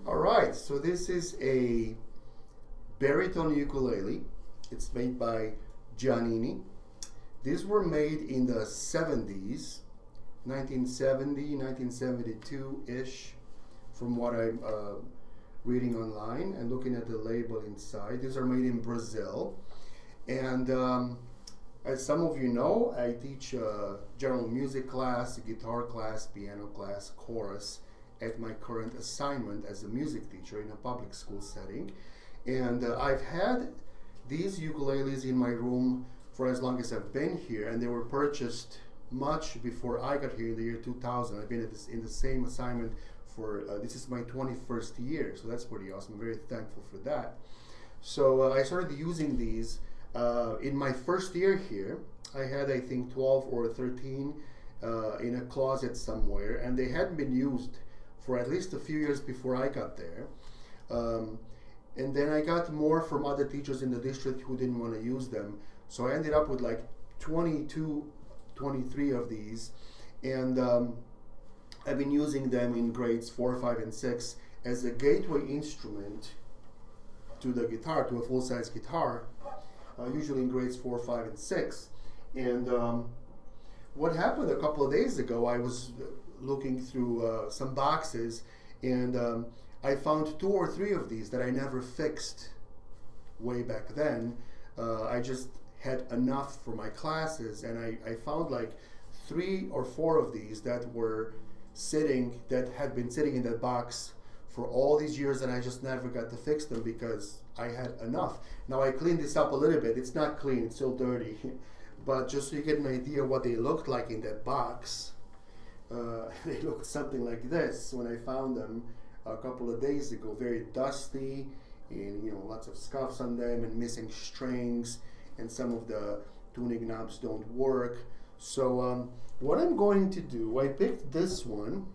Alright, so this is a baritone ukulele. It's made by Giannini. These were made in the 70s, 1970, 1972-ish, from what I'm reading online and looking at the label inside. These are made in Brazil. And as some of you know, I teach general music class, guitar class, piano class, chorus at my current assignment as a music teacher in a public school setting. And I've had these ukuleles in my room for as long as I've been here, and they were purchased much before I got here in the year 2000. I've been at in the same assignment for, this is my 21st year, so that's pretty awesome. I'm very thankful for that. So I started using these in my first year here. I had, I think, 12 or 13 in a closet somewhere, and they hadn't been used for at least a few years before I got there. And then I got more from other teachers in the district who didn't want to use them. So I ended up with like 22, 23 of these. And I've been using them in grades 4, 5, and 6 as a gateway instrument to the guitar, to a full-size guitar, usually in grades 4, 5, and 6. And what happened a couple of days ago, I was looking through some boxes, and I found 2 or 3 of these that I never fixed way back then. I just had enough for my classes, and I found like 3 or 4 of these that were sitting, that had been sitting in that box for all these years, and I just never got to fix them because I had enough. Now I cleaned this up a little bit. It's not clean, it's still dirty, but just so you get an idea what they looked like in that box. They looked something like this when I found them a couple of days ago. Very dusty, and lots of scuffs on them, and missing strings, and some of the tuning knobs don't work. So what I'm going to do, I picked this one.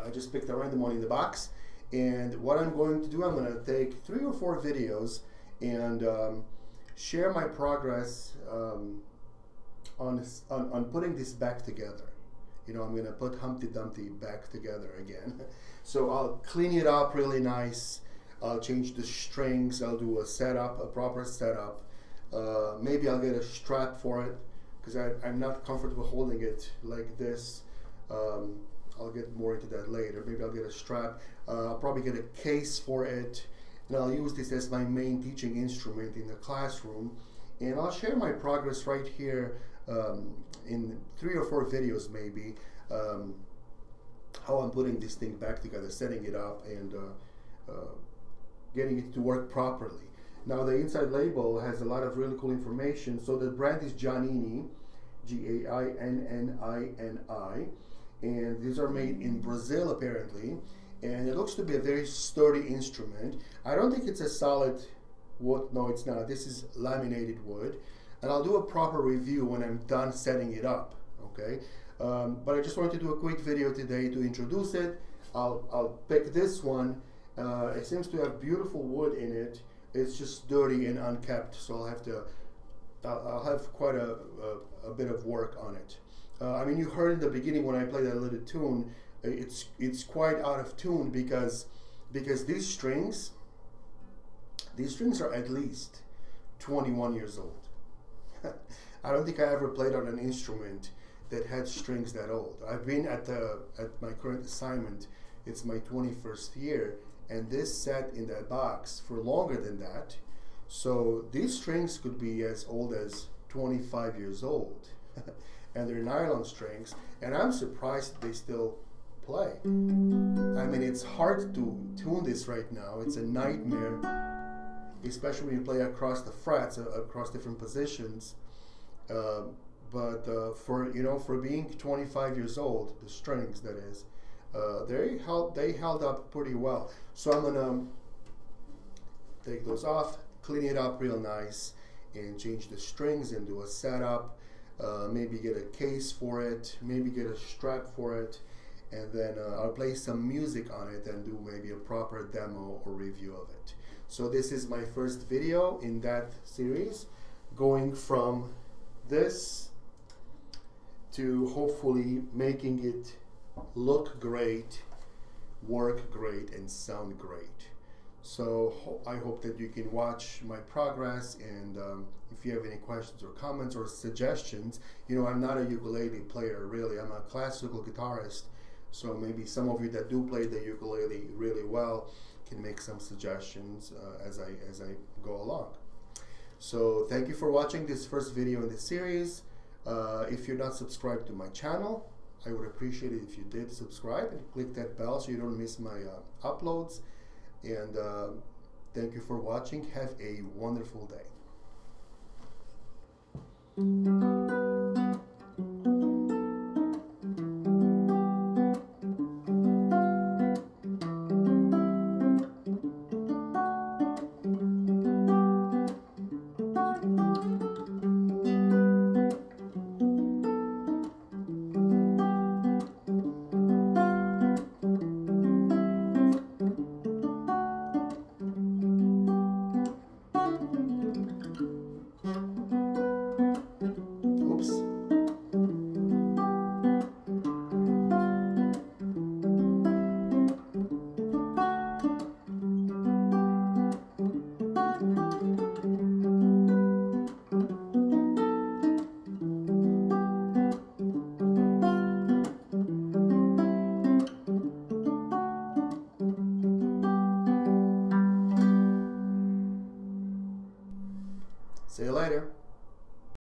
I just picked a random one in the box, and what I'm going to do, I'm going to take 3 or 4 videos and share my progress on putting this back together. I'm going to put Humpty Dumpty back together again. So I'll clean it up really nice. I'll change the strings. I'll do a setup, a proper setup. Maybe I'll get a strap for it because I'm not comfortable holding it like this. I'll get more into that later. Maybe I'll get a strap. I'll probably get a case for it, and I'll use this as my main teaching instrument in the classroom. And I'll share my progress right here in 3 or 4 videos maybe, how I'm putting this thing back together, setting it up, and getting it to work properly. Now the inside label has a lot of really cool information. So the brand is Giannini, G-A-I-N-N-I-N-I, and these are made in Brazil apparently, and it looks to be a very sturdy instrument. I don't think it's a solid wood. No, it's not. This is laminated wood, and I'll do a proper review when I'm done setting it up, okay? But I just wanted to do a quick video today to introduce it. I'll pick this one. It seems to have beautiful wood in it. It's just dirty and unkept, so I'll have quite a bit of work on it. I mean, you heard in the beginning when I played that little tune, it's quite out of tune because these strings are at least 21 years old. I don't think I ever played on an instrument that had strings that old. I've been at my current assignment, it's my 21st year, and this sat in that box for longer than that. So these strings could be as old as 25 years old. And they're nylon strings, and I'm surprised they still play. I mean, it's hard to tune this right now. It's a nightmare, especially when you play across the frets, across different positions. But for being 25 years old, the strings, that is, they held up pretty well. So I'm gonna take those off, clean it up real nice, and change the strings and do a setup. Maybe get a case for it, maybe get a strap for it, and then I'll play some music on it and do maybe a proper demo or review of it. So this is my first video in that series, going from this to hopefully making it look great, work great, and sound great. So I hope that you can watch my progress, and if you have any questions or comments or suggestions, I'm not a ukulele player really, I'm a classical guitarist, so maybe some of you that do play the ukulele really well can make some suggestions as I go along. So thank you for watching this first video in this series. If you're not subscribed to my channel, I would appreciate it if you did subscribe and click that bell so you don't miss my uploads. And thank you for watching. Have a wonderful day.